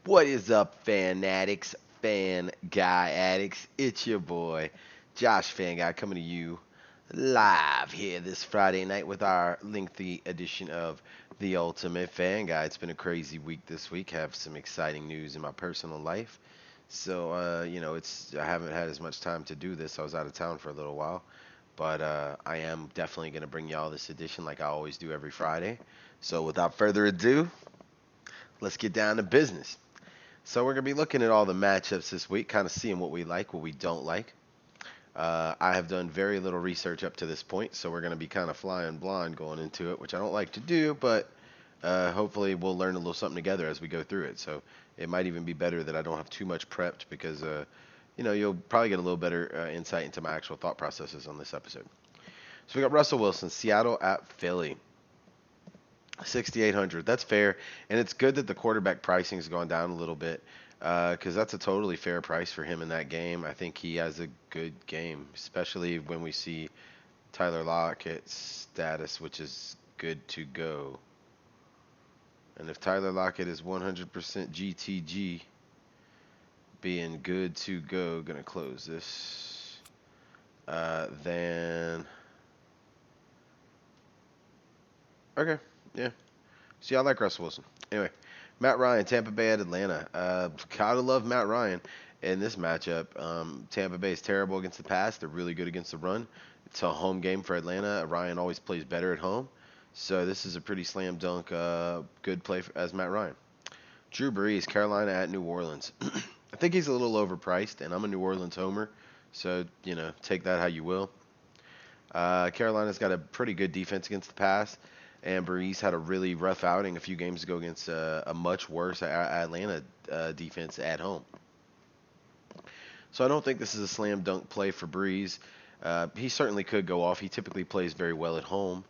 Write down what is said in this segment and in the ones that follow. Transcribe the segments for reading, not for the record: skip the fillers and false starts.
What is up, fanatics, fan guy addicts? It's your boy, Josh Fanguy, coming to you live here this Friday night with our lengthy edition of the Ultimate Fan Guy. It's been a crazy week this week. Have some exciting news in my personal life. So, I haven't had as much time to do this. I was out of town for a little while, but I am definitely going to bring y'all this edition like I always do every Friday. So, without further ado, let's get down to business. So we're going to be looking at all the matchups this week, kind of seeing what we like, what we don't like. I have done very little research up to this point, so we're going to be kind of flying blind going into it, which I don't like to do, but hopefully we'll learn a little something together as we go through it. So it might even be better that I don't have too much prepped because, you'll probably get a little better insight into my actual thought processes on this episode. So we got Russell Wilson, Seattle at Philly. 6,800. That's fair, and it's good that the quarterback pricing has gone down a little bit because that's a totally fair price for him in that game. I think he has a good game, especially when we see Tyler Lockett's status, which is good to go. And if Tyler Lockett is 100% GTG, being good to go, gonna close this. Then okay, yeah. See, I like Russell Wilson. Anyway, Matt Ryan, Tampa Bay at Atlanta. Gotta love Matt Ryan in this matchup. Tampa Bay is terrible against the pass. They're really good against the run. It's a home game for Atlanta. Ryan always plays better at home. So this is a pretty slam dunk good play as Matt Ryan. Drew Brees, Carolina at New Orleans. I think he's a little overpriced, and I'm a New Orleans homer. So, take that how you will. Carolina's got a pretty good defense against the pass, and Brees had a really rough outing a few games ago against a much worse Atlanta defense at home. So I don't think this is a slam dunk play for Brees. He certainly could go off. He typically plays very well at home,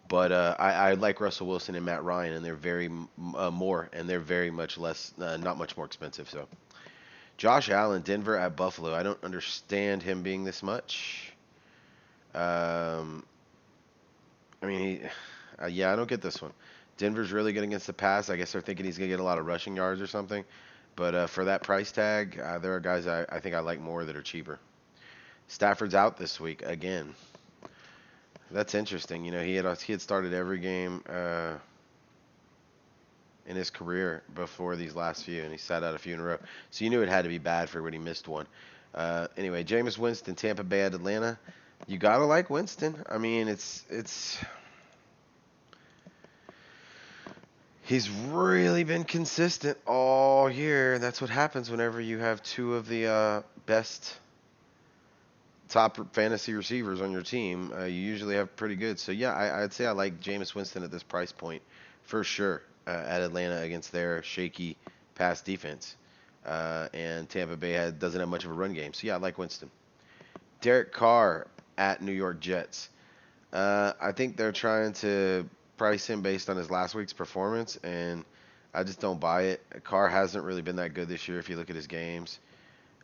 but I like Russell Wilson and Matt Ryan, and they're very more, and they're very much less, not much more expensive. So Josh Allen, Denver at Buffalo. I don't understand him being this much. Um, I mean, yeah, I don't get this one. Denver's really good against the pass. I guess they're thinking he's going to get a lot of rushing yards or something. But for that price tag, there are guys I think I like more that are cheaper. Stafford's out this week again. That's interesting. He had started every game in his career before these last few, and he sat out a few in a row. So you knew it had to be bad for when he missed one. Anyway, Jameis Winston, Tampa Bay at Atlanta. You gotta like Winston. I mean, he's really been consistent all year. That's what happens whenever you have two of the best top fantasy receivers on your team. You usually have pretty good. So yeah, I'd say I like Jameis Winston at this price point for sure at Atlanta against their shaky pass defense. And Tampa Bay doesn't have much of a run game. So yeah, I like Winston. Derek Carr at New York Jets. I think they're trying to price him based on his last week's performance, and I just don't buy it. Carr hasn't really been that good this year if you look at his games.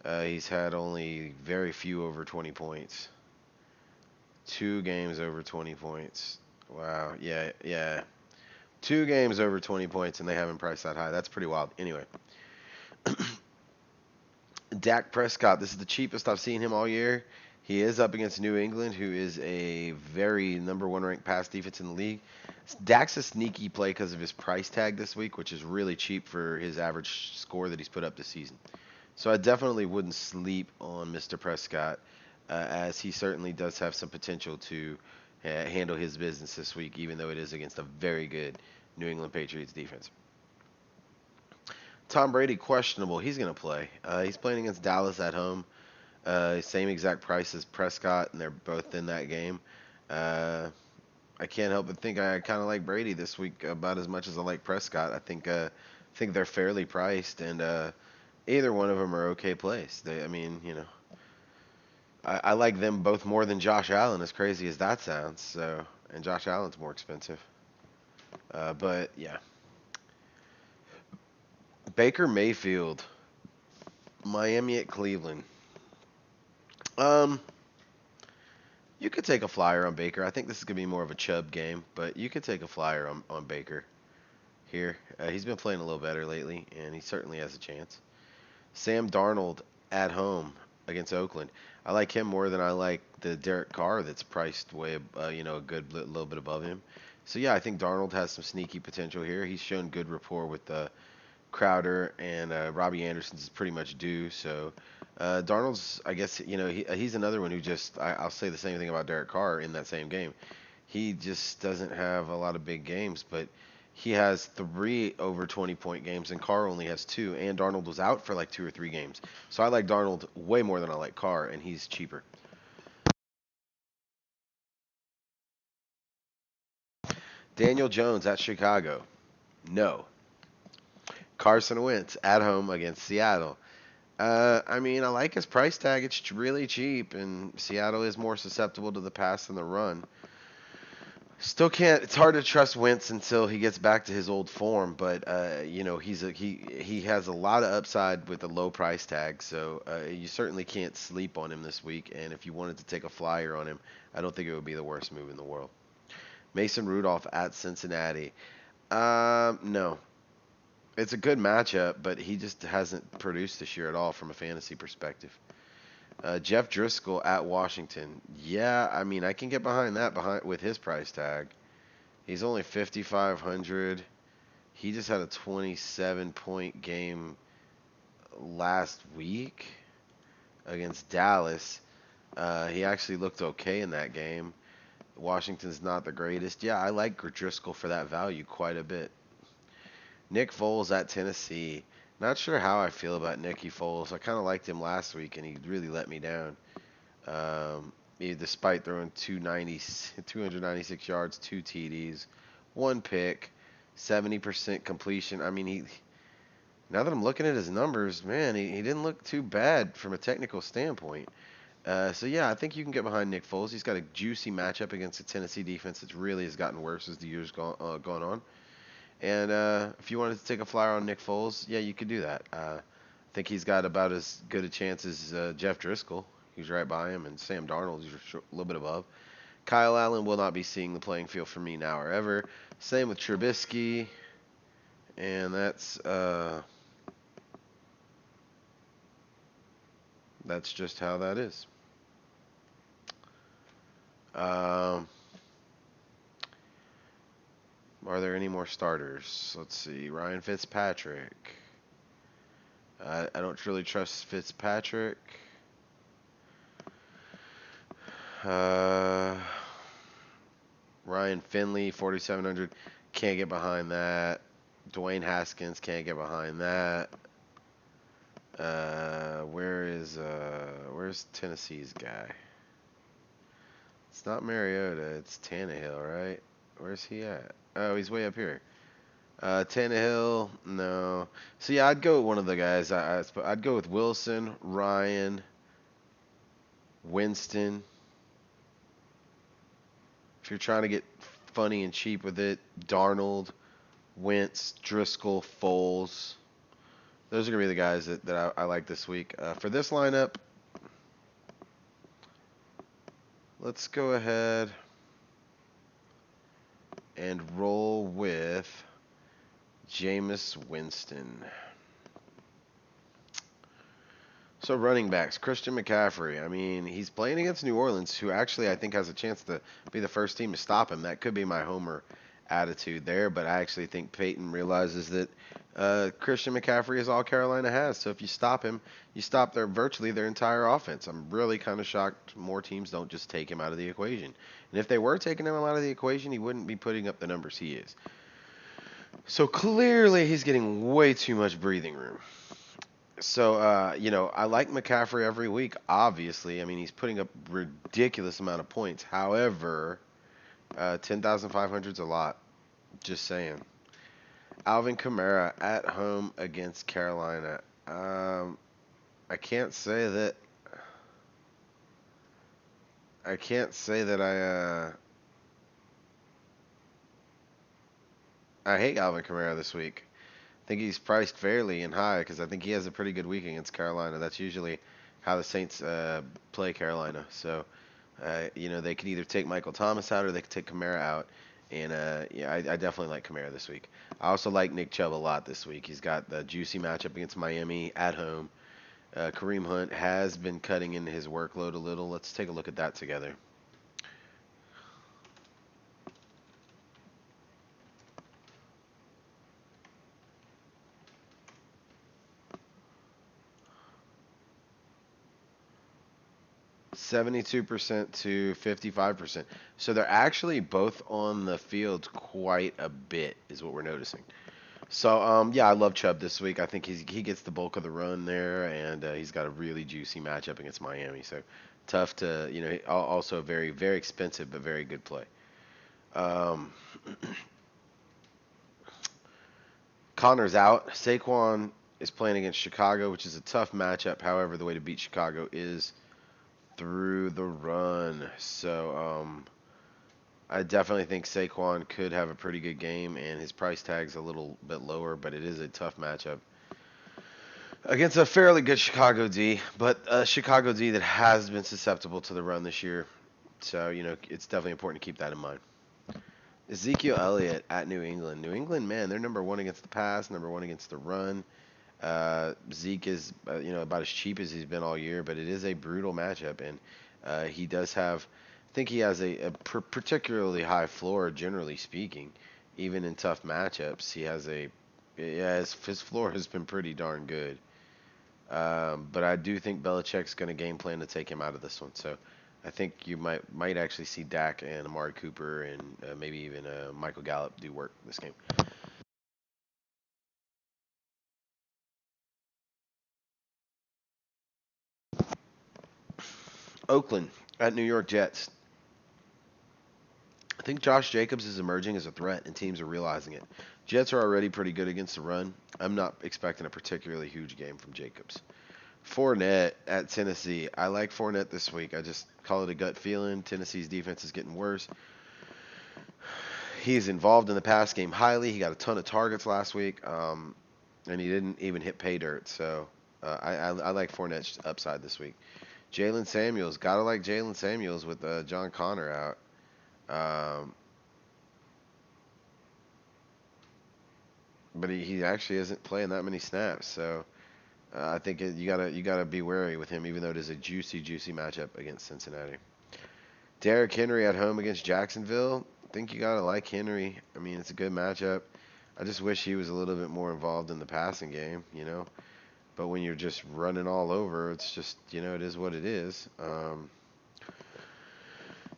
He's had only very few over 20 points. 2 games over 20 points. Wow. Yeah, yeah. 2 games over 20 points, and they haven't priced that high. That's pretty wild. Anyway, Dak Prescott. This is the cheapest I've seen him all year. He is up against New England, who is a very number one ranked pass defense in the league. Dak's a sneaky play because of his price tag this week, which is really cheap for his average score that he's put up this season. So I definitely wouldn't sleep on Mr. Prescott, as he certainly does have some potential to handle his business this week, even though it is against a very good New England Patriots defense. Tom Brady, questionable. He's going to play. He's playing against Dallas at home. Same exact price as Prescott, and they're both in that game. I can't help but think I kind of like Brady this week about as much as I like Prescott. I think they're fairly priced, and either one of them are okay plays. I like them both more than Josh Allen, as crazy as that sounds. So, and Josh Allen's more expensive. But yeah, Baker Mayfield, Miami at Cleveland. Um, you could take a flyer on Baker. I think this is gonna be more of a Chubb game, but you could take a flyer on Baker. here. He's been playing a little better lately, and he certainly has a chance. Sam Darnold at home against Oakland. I like him more than I like the Derek Carr that's priced way, a good little bit above him. So yeah, I think Darnold has some sneaky potential here. He's shown good rapport with Crowder, and Robbie Anderson's is pretty much due. So Darnold's, I guess, he's another one who just, I'll say the same thing about Derek Carr in that same game. He just doesn't have a lot of big games, but he has three over 20-point games, and Carr only has two. And Darnold was out for like 2 or 3 games, so I like Darnold way more than I like Carr, and he's cheaper. Daniel Jones at Chicago, no. Carson Wentz at home against Seattle. I mean, I like his price tag. It's really cheap, and Seattle is more susceptible to the pass than the run. Still can't. It's hard to trust Wentz until he gets back to his old form. But he has a lot of upside with a low price tag. So you certainly can't sleep on him this week. And if you wanted to take a flyer on him, I don't think it would be the worst move in the world. Mason Rudolph at Cincinnati. No, it's a good matchup, but he just hasn't produced this year at all from a fantasy perspective. Jeff Driscoll at Washington. Yeah, I mean I can get behind that behind with his price tag. He's only 5,500. He just had a 27-point game last week against Dallas. He actually looked okay in that game. Washington's not the greatest. Yeah, I like Driscoll for that value quite a bit. Nick Foles at Tennessee. Not sure how I feel about Nicky Foles. I kind of liked him last week, and he really let me down. Despite throwing 296 yards, 2 TDs, 1 pick, 70% completion. I mean, now that I'm looking at his numbers, man, he didn't look too bad from a technical standpoint. So yeah, I think you can get behind Nick Foles. He's got a juicy matchup against the Tennessee defense that really has gotten worse as the years gone on. And if you wanted to take a flyer on Nick Foles, yeah, you could do that. I think he's got about as good a chance as Jeff Driscoll. He's right by him, and Sam Darnold, he's a little bit above. Kyle Allen will not be seeing the playing field for me now or ever. Same with Trubisky, and that's just how that is. Um, are there any more starters? Let's see. Ryan Fitzpatrick. I don't really trust Fitzpatrick. Uh, Ryan Finley, 4,700. Can't get behind that. Dwayne Haskins, can't get behind that. Where's Tennessee's guy? It's not Mariota, it's Tannehill, right? Where's he at? Oh, he's way up here. Tannehill, no. See, I'd go with one of the guys. I'd go with Wilson, Ryan, Winston. If you're trying to get funny and cheap with it, Darnold, Wentz, Driscoll, Foles. Those are going to be the guys that I like this week. For this lineup, let's go ahead and roll with Jameis Winston. So running backs, Christian McCaffrey. I mean, he's playing against New Orleans, who actually I think has a chance to be the first team to stop him. That could be my homer attitude there, but I actually think Peyton realizes that Christian McCaffrey is all Carolina has. So if you stop him, you stop virtually their entire offense. I'm really kind of shocked more teams don't just take him out of the equation. And if they were taking him out of the equation, he wouldn't be putting up the numbers he is. So clearly he's getting way too much breathing room. So, I like McCaffrey every week, obviously. I mean, he's putting up ridiculous amount of points. However, 10,500 is a lot. Just saying. Alvin Kamara at home against Carolina. I can't say that. I can't say that I hate Alvin Kamara this week. I think he's priced fairly and high because I think he has a pretty good week against Carolina. That's usually how the Saints play Carolina. So, they could either take Michael Thomas out or they could take Kamara out. And yeah, I definitely like Kamara this week. I also like Nick Chubb a lot this week. He's got the juicy matchup against Miami at home. Kareem Hunt has been cutting into his workload a little. Let's take a look at that together. 72% to 55%. So they're actually both on the field quite a bit, is what we're noticing. So yeah, I love Chubb this week. I think he gets the bulk of the run there, and he's got a really juicy matchup against Miami. So tough to also very expensive but very good play. Um, Connor's out. Saquon is playing against Chicago, which is a tough matchup. However, the way to beat Chicago is through the run. So I definitely think Saquon could have a pretty good game, and his price tag's a little bit lower, but it is a tough matchup against a fairly good Chicago D, but a Chicago D that has been susceptible to the run this year. So, it's definitely important to keep that in mind. Ezekiel Elliott at New England. New England, man, they're number one against the pass, number one against the run. Zeke is, about as cheap as he's been all year, but it is a brutal matchup, and he does have, I think he has a particularly high floor, generally speaking, even in tough matchups. His floor has been pretty darn good. But I do think Belichick's going to game plan to take him out of this one. So I think you might actually see Dak and Amari Cooper and maybe even Michael Gallup do work this game. Oakland at New York Jets. I think Josh Jacobs is emerging as a threat, and teams are realizing it. Jets are already pretty good against the run. I'm not expecting a particularly huge game from Jacobs. Fournette at Tennessee. I like Fournette this week. I just call it a gut feeling. Tennessee's defense is getting worse. He's involved in the pass game highly. He got a ton of targets last week, and he didn't even hit pay dirt. So I like Fournette's upside this week. Jalen Samuels. Gotta like Jalen Samuels with John Connor out. Um, but he actually isn't playing that many snaps. So I think you gotta be wary with him, even though it is a juicy matchup against Cincinnati. Derrick Henry at home against Jacksonville. I think you gotta like Henry. I mean, it's a good matchup. I just wish he was a little bit more involved in the passing game. But when you're just running all over, it's just it is what it is.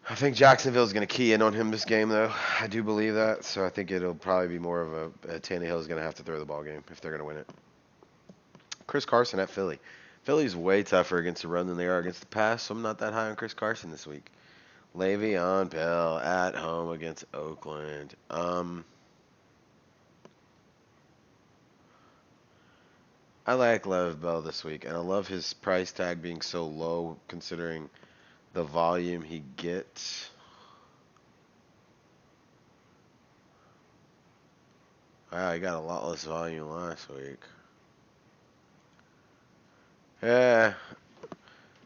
I think Jacksonville's going to key in on him this game, though. I do believe that, so I think it'll probably be more of a Tannehill's going to have to throw the ball game if they're going to win it. Chris Carson at Philly. Philly's way tougher against the run than they are against the pass, so I'm not that high on Chris Carson this week. Le'Veon Bell at home against Oakland. I like Lev Bell this week, and I love his price tag being so low considering the volume he gets. Wow, he got a lot less volume last week. Yeah,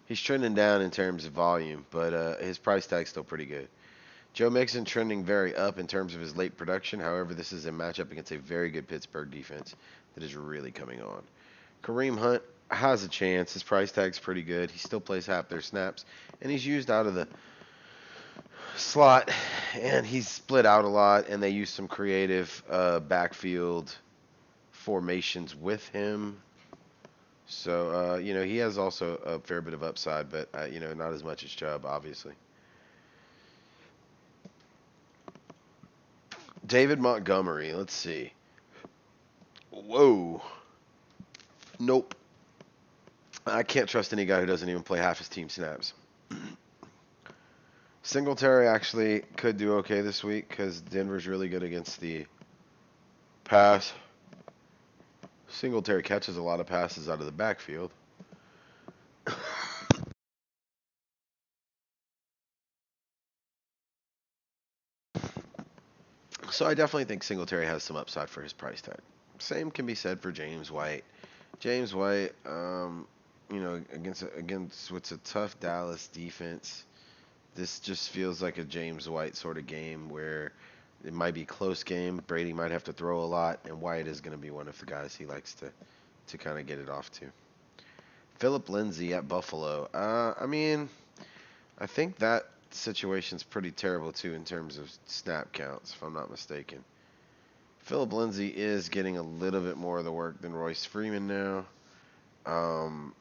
he's trending down in terms of volume, but his price tag's still pretty good. Joe Mixon trending very up in terms of his late production. However, this is a matchup against a very good Pittsburgh defense that is really coming on. Kareem Hunt has a chance. His price tag's pretty good. He still plays half their snaps, and he's used out of the slot, and he's split out a lot, and they use some creative backfield formations with him. So, he has also a fair bit of upside, but, not as much as Chubb, obviously. David Montgomery, let's see. Whoa. Nope. I can't trust any guy who doesn't even play half his team snaps. Singletary actually could do okay this week because Denver's really good against the pass. Singletary catches a lot of passes out of the backfield. So I definitely think Singletary has some upside for his price tag. Same can be said for James White. James White, against what's a tough Dallas defense, this just feels like a James White sort of game where It might be a close game. Brady might have to throw a lot, and Wyatt is going to be one of the guys he likes to kind of get it off to. Philip Lindsay at Buffalo. I mean, I think that situation's pretty terrible too in terms of snap counts, if I'm not mistaken. Philip Lindsay is getting a little bit more of the work than Royce Freeman now. Um,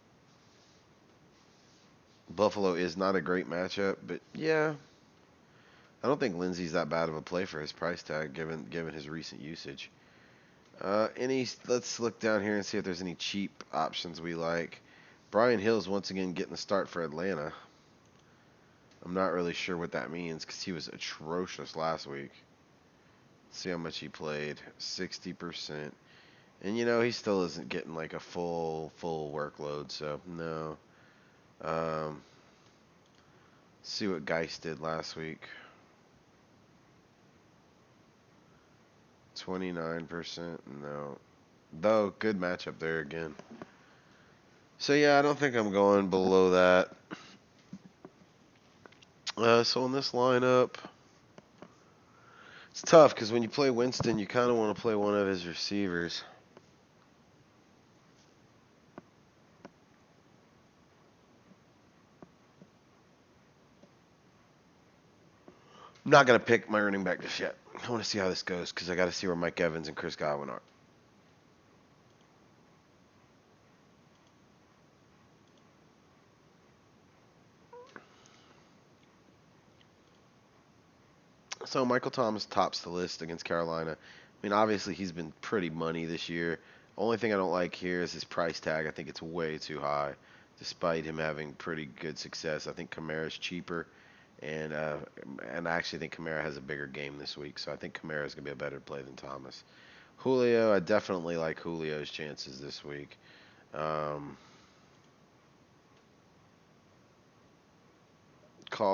Buffalo is not a great matchup, but yeah, I don't think Lindsay's that bad of a play for his price tag given his recent usage. Let's look down here and see if there's any cheap options we like. Brian Hill's once again getting the start for Atlanta. I'm not really sure what that means because he was atrocious last week. Let's see how much he played. 60%. And he still isn't getting like a full workload, so no. See what Geist did last week. 29%. No. Though, good matchup there again. So yeah, I don't think I'm going below that. So in this lineup, it's tough because when you play Winston, you kind of want to play one of his receivers. I'm not going to pick my running back just yet. I want to see how this goes because I got to see where Mike Evans and Chris Godwin are. So Michael Thomas tops the list against Carolina. I mean, obviously he's been pretty money this year. Only thing I don't like here is his price tag. I think it's way too high, despite him having pretty good success. I think Kamara's cheaper, and I actually think Kamara has a bigger game this week. So I think Kamara is gonna be a better play than Thomas. Julio, I definitely like Julio's chances this week. Call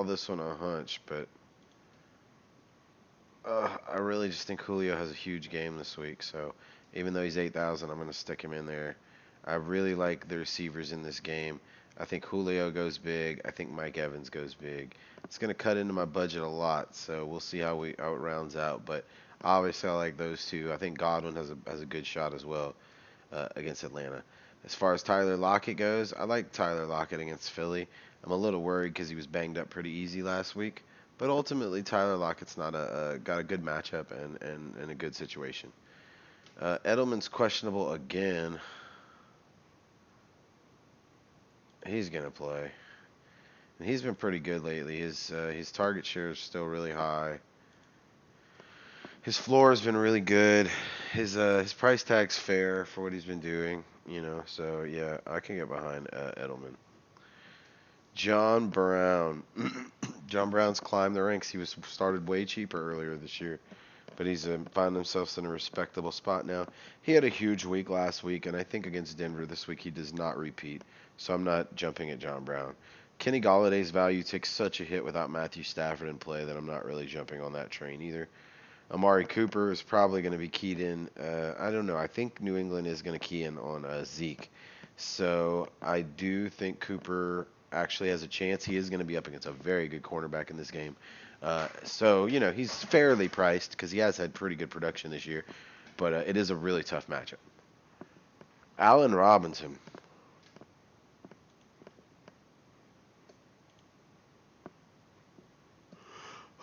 this one a hunch, but I really just think Julio has a huge game this week. So even though he's 8,000, I'm going to stick him in there. I really like the receivers in this game. I think Julio goes big. I think Mike Evans goes big. It's going to cut into my budget a lot, so we'll see how it rounds out. But obviously, I like those two. I think Godwin has a good shot as well against Atlanta. As far as Tyler Lockett goes, I like Tyler Lockett against Philly. I'm a little worried because he was banged up pretty easy last week. But ultimately, Tyler Lockett's not got a good matchup and a good situation. Edelman's questionable again. He's gonna play, and he's been pretty good lately. His target share is still really high. His floor has been really good. His price tag's fair for what he's been doing. So yeah, I can get behind Edelman. John Brown. John Brown's climbed the ranks. He was started way cheaper earlier this year, but he's found himself in a respectable spot now. He had a huge week last week, and I think against Denver this week he does not repeat, so I'm not jumping at John Brown. Kenny Galladay's value takes such a hit without Matthew Stafford in play that I'm not really jumping on that train either. Amari Cooper is probably going to be keyed in. I don't know. I think New England is going to key in on Zeke. So I do think Cooper actually has a chance. He is going to be up against a very good cornerback in this game. So he's fairly priced because he has had pretty good production this year. But it is a really tough matchup. Allen Robinson.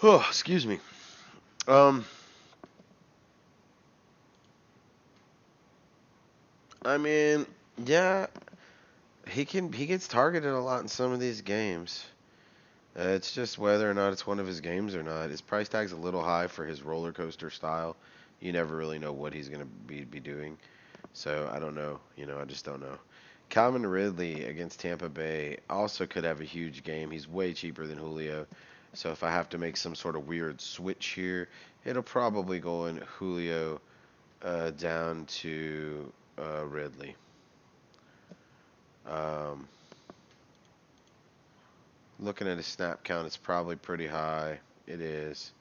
Oh, excuse me. I mean, yeah, he gets targeted a lot in some of these games. It's just whether or not it's one of his games or not. His price tag's a little high for his roller coaster style. You never really know what he's going to be doing. So I don't know. I just don't know. Calvin Ridley against Tampa Bay also could have a huge game. He's way cheaper than Julio. So if I have to make some sort of weird switch here, it'll probably go in Julio down to Ridley. Um, Looking at his snap count, it's probably pretty high. It is.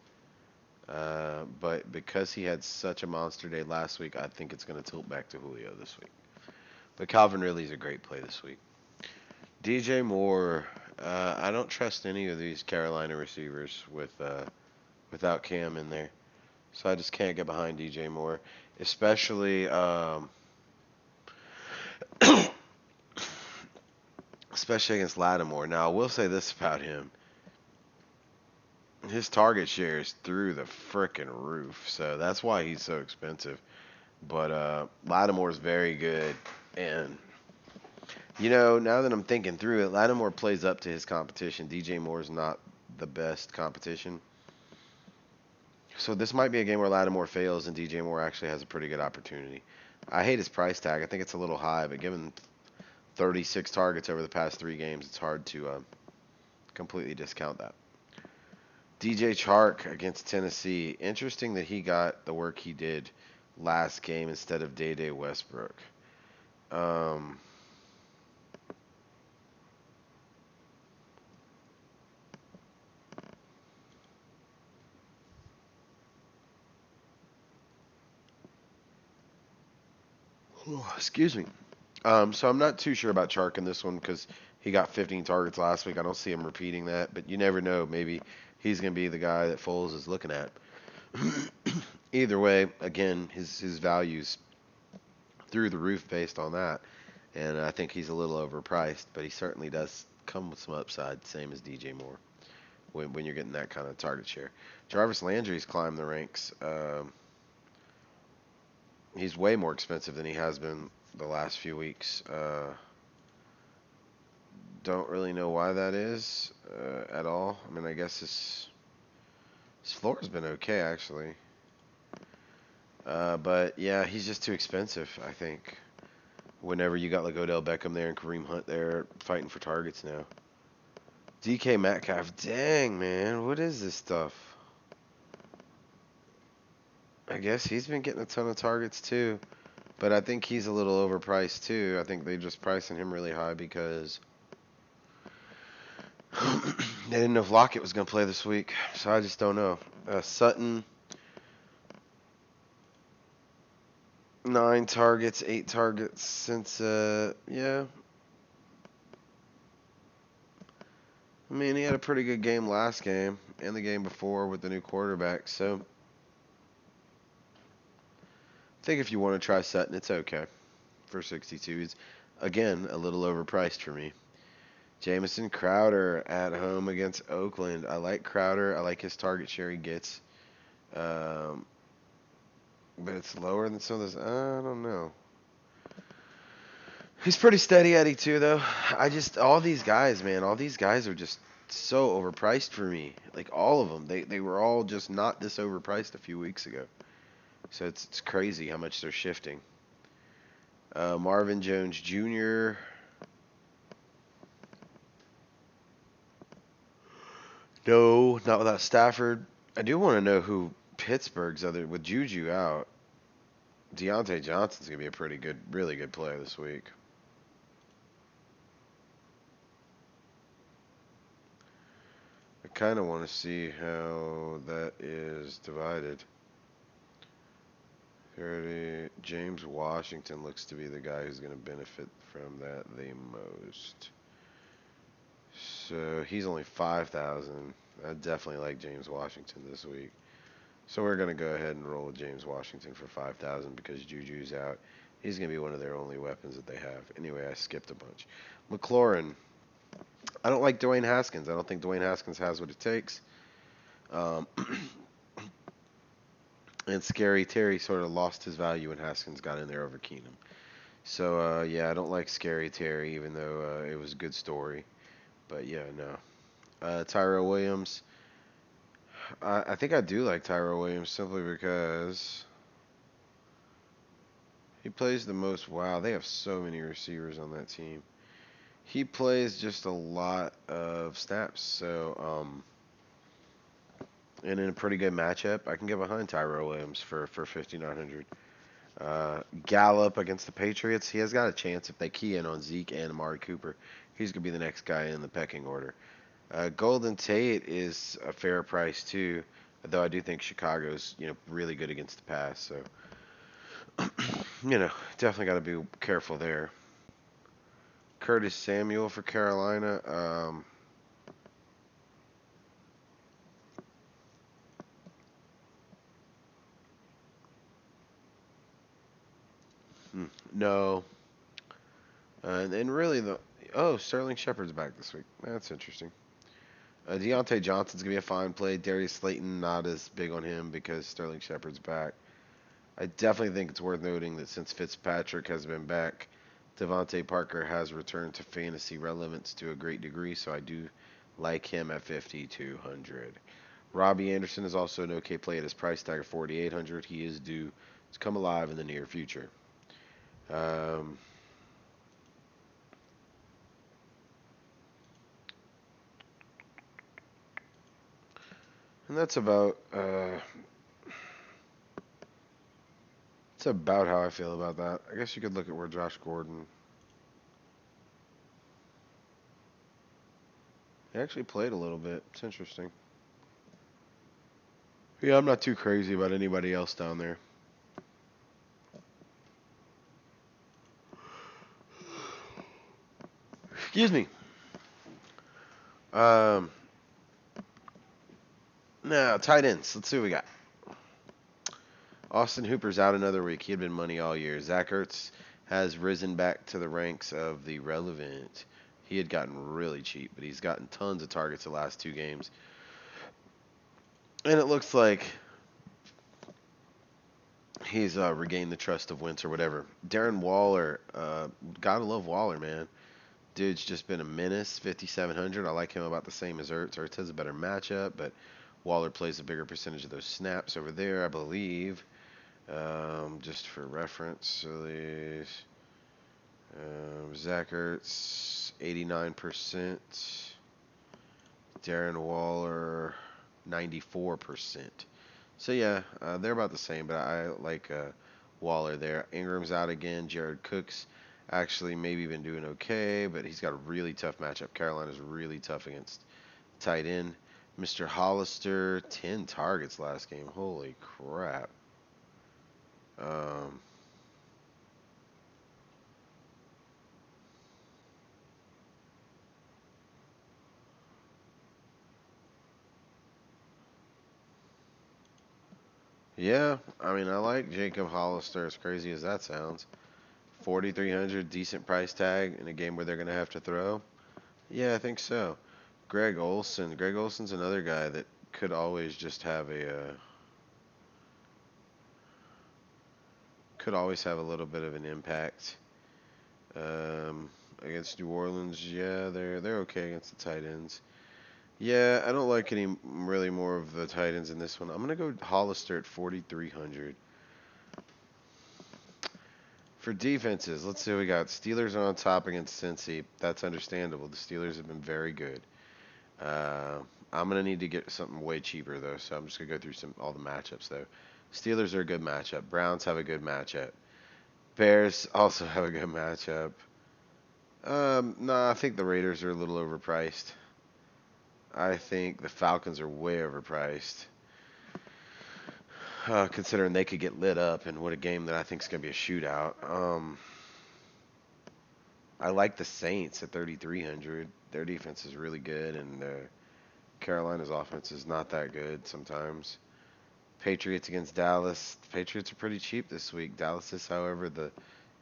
But because he had such a monster day last week, I think it's going to tilt back to Julio this week. But Calvin Ridley's a great play this week. DJ Moore. I don't trust any of these Carolina receivers without Cam in there. So I just can't get behind DJ Moore, especially especially against Lattimore. Now I will say this about him: his target share is through the frickin' roof, so that's why he's so expensive. But Lattimore's very good, and now that I'm thinking through it, Lattimore plays up to his competition. DJ Moore's not the best competition. So this might be a game where Lattimore fails and DJ Moore actually has a pretty good opportunity. I hate his price tag. I think it's a little high, but given 36 targets over the past 3 games, it's hard to completely discount that. DJ Chark against Tennessee. Interesting that he got the work he did last game instead of Day Westbrook. Um, Excuse me. So I'm not too sure about Chark in this one because he got 15 targets last week. I don't see him repeating that, but you never know. Maybe he's going to be the guy that Foles is looking at. Either way, again, his value's through the roof based on that, and I think he's a little overpriced, but he certainly does come with some upside, same as DJ Moore, when you're getting that kind of target share. Jarvis Landry's climbed the ranks. He's way more expensive than he has been the last few weeks. Don't really know why that is at all. I mean, I guess his floor's been okay actually, but yeah, he's just too expensive. I think. Whenever you got like Odell Beckham there and Kareem Hunt there fighting for targets now. DK Metcalf, dang man, what is this stuff? I guess he's been getting a ton of targets too. But I think he's a little overpriced too. I think they just pricing him really high because they didn't know if Lockett was going to play this week. So I just don't know. Sutton, 9 targets, 8 targets since, yeah. I mean, he had a pretty good game last game and the game before with the new quarterback. So I think if you want to try Sutton, it's okay for 62. He's, again, a little overpriced for me. Jamison Crowder at home against Oakland. I like Crowder. I like his target share he gets. But it's lower than some of this. I don't know. He's pretty steady Eddie too, though. All these guys, man, all these guys are just so overpriced for me. Like all of them. They were all just not this overpriced a few weeks ago. So it's crazy how much they're shifting. Marvin Jones Jr. No, not without Stafford. I do want to know who Pittsburgh's other with Juju out. Deontay Johnson's gonna be a pretty good, really good play this week. I kind of want to see how that is divided. 30. James Washington looks to be the guy who's going to benefit from that the most. So he's only 5,000. I definitely like James Washington this week. So we're going to go ahead and roll with James Washington for 5,000 because Juju's out. He's going to be one of their only weapons that they have. Anyway, I skipped a bunch. McLaurin. I don't like Dwayne Haskins. I don't think Dwayne Haskins has what it takes. And Scary Terry sort of lost his value when Haskins got in there over Keenum. So, yeah, I don't like Scary Terry, even though it was a good story. But, yeah, no. Tyrell Williams. I think I do like Tyrell Williams simply because he plays the most. Wow, they have so many receivers on that team. He plays just a lot of snaps. So, and in a pretty good matchup, I can get behind Tyrell Williams for 5,900. Gallup against the Patriots, he has got a chance if they key in on Zeke and Amari Cooper. He's going to be the next guy in the pecking order. Golden Tate is a fair price too, though I do think Chicago's really good against the pass. So definitely got to be careful there. Curtis Samuel for Carolina. No. And really, Sterling Shepard's back this week. That's interesting. Deontay Johnson's going to be a fine play. Darius Slayton, not as big on him because Sterling Shepard's back. I definitely think it's worth noting that since Fitzpatrick has been back, Devontae Parker has returned to fantasy relevance to a great degree, so I do like him at 5,200. Robbie Anderson is also an okay play at his price tag of 4,800. He is due to come alive in the near future. Um, and that's about how I feel about that. I guess you could look at where Josh Gordon. He actually played a little bit. It's interesting. Yeah, I'm not too crazy about anybody else down there. Excuse me. Um, Now, tight ends. Let's see what we got. Austin Hooper's out another week. He had been money all year. Zach Ertz has risen back to the ranks of the relevant. He had gotten really cheap, but he's gotten tons of targets the last 2 games. And it looks like he's regained the trust of Wentz or whatever. Darren Waller, gotta love Waller, man. Dude's just been a menace. 5,700. I like him about the same as Ertz. Ertz has a better matchup, but Waller plays a bigger percentage of those snaps over there, I believe. Just for reference, so these Zach Ertz 89%, Darren Waller 94%. So yeah, they're about the same, but I like Waller there. Ingram's out again. Jared Cook's actually maybe been doing okay, but he's got a really tough matchup. Carolina's really tough against tight end. Mr. Hollister, 10 targets last game. Holy crap. Um, yeah, I mean, I like Jacob Hollister, as crazy as that sounds. 4,300, decent price tag in a game where they're going to have to throw. Yeah, I think so. Greg Olson. Greg Olson's another guy that could always just have could always have a little bit of an impact. Against New Orleans, yeah, they're okay against the tight ends. Yeah, I don't like any really more of the tight ends in this one. I'm gonna go Hollister at 4,300. For defenses, let's see what we got. Steelers are on top against Cincy. That's understandable. The Steelers have been very good. Uh, I'm gonna need to get something way cheaper though, so I'm just gonna go through all the matchups though. Steelers are a good matchup. Browns have a good matchup. Bears also have a good matchup. No, I think the Raiders are a little overpriced. I think the Falcons are way overpriced. Considering they could get lit up and what a game that I think is gonna be a shootout. I like the Saints at 3,300. Their defense is really good, and Carolina's offense is not that good sometimes. Patriots against Dallas. The Patriots are pretty cheap this week. Dallas is, however, the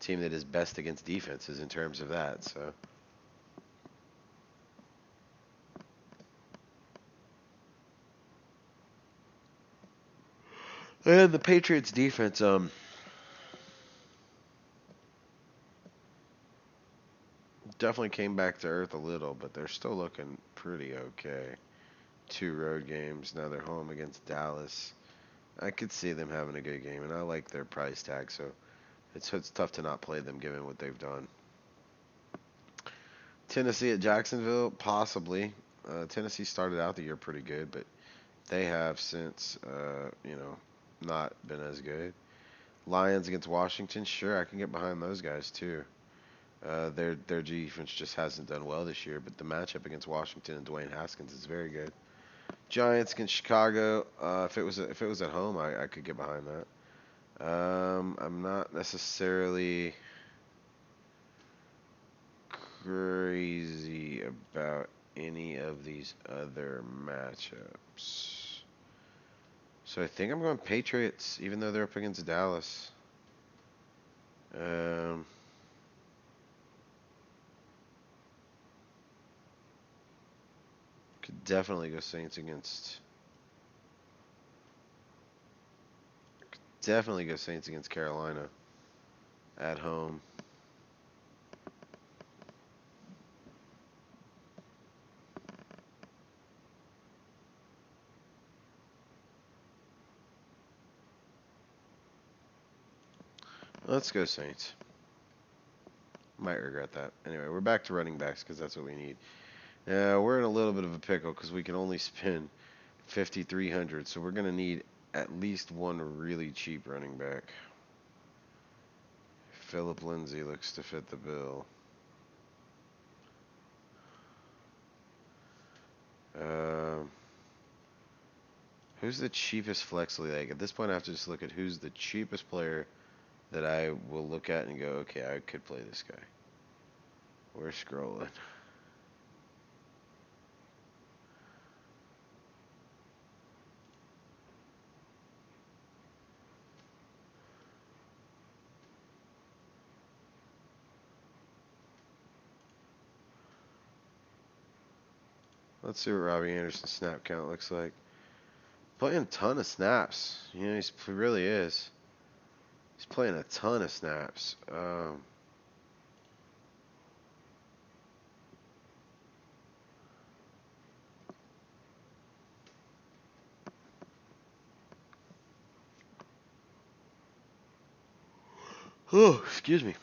team that is best against defenses in terms of that. So, and the Patriots defense, definitely came back to earth a little, but they're still looking pretty okay. 2 road games. Now they're home against Dallas. I could see them having a good game, and I like their price tag, so it's tough to not play them given what they've done. Tennessee at Jacksonville, possibly. Tennessee started out the year pretty good, but they have since, not been as good. Lions against Washington, sure, I can get behind those guys too. Their defense just hasn't done well this year, but the matchup against Washington and Dwayne Haskins is very good. Giants against Chicago, if it was at home, I could get behind that. I'm not necessarily crazy about any of these other matchups. So I think I'm going Patriots, even though they're up against Dallas. Um, could definitely go Saints against. Definitely go Saints against Carolina at home. Let's go Saints. Might regret that. Anyway, we're back to running backs because that's what we need. We're in a little bit of a pickle because we can only spend 5,300, so we're gonna need at least one really cheap running back. Philip Lindsay looks to fit the bill. Um, who's the cheapest flex league? At this point, I have to just look at who's the cheapest player that I will look at and go, okay, I could play this guy. We're scrolling. Let's see what Robbie Anderson's snap count looks like. Playing a ton of snaps. You know, he really is. He's playing a ton of snaps. Oh, excuse me.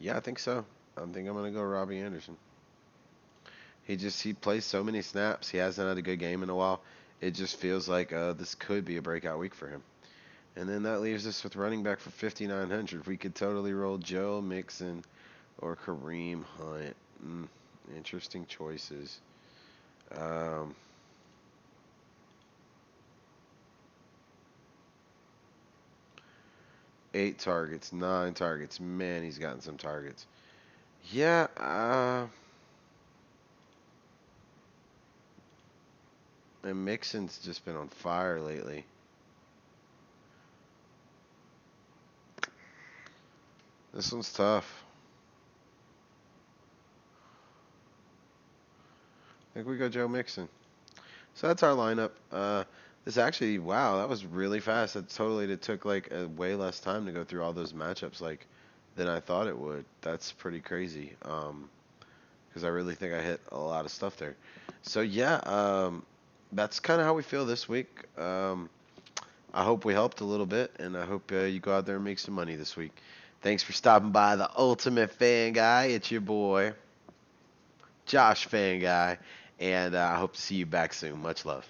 Yeah, I think so. I think I'm gonna go Robbie Anderson. He plays so many snaps. He hasn't had a good game in a while. It just feels like this could be a breakout week for him. And then that leaves us with running back for 5,900. We could totally roll Joe Mixon or Kareem Hunt. Interesting choices. Um, 8 targets, 9 targets. Man, he's gotten some targets. Yeah, and Mixon's just been on fire lately. This one's tough. I think we go Joe Mixon. So that's our lineup. This actually, wow, that was really fast. It took like a way less time to go through all those matchups like than I thought it would. That's pretty crazy. Because I really think I hit a lot of stuff there. So yeah, that's kind of how we feel this week. I hope we helped a little bit, and I hope you go out there and make some money this week. Thanks for stopping by the Ultimate Fan Guy. It's your boy, Josh Fan Guy, and I hope to see you back soon. Much love.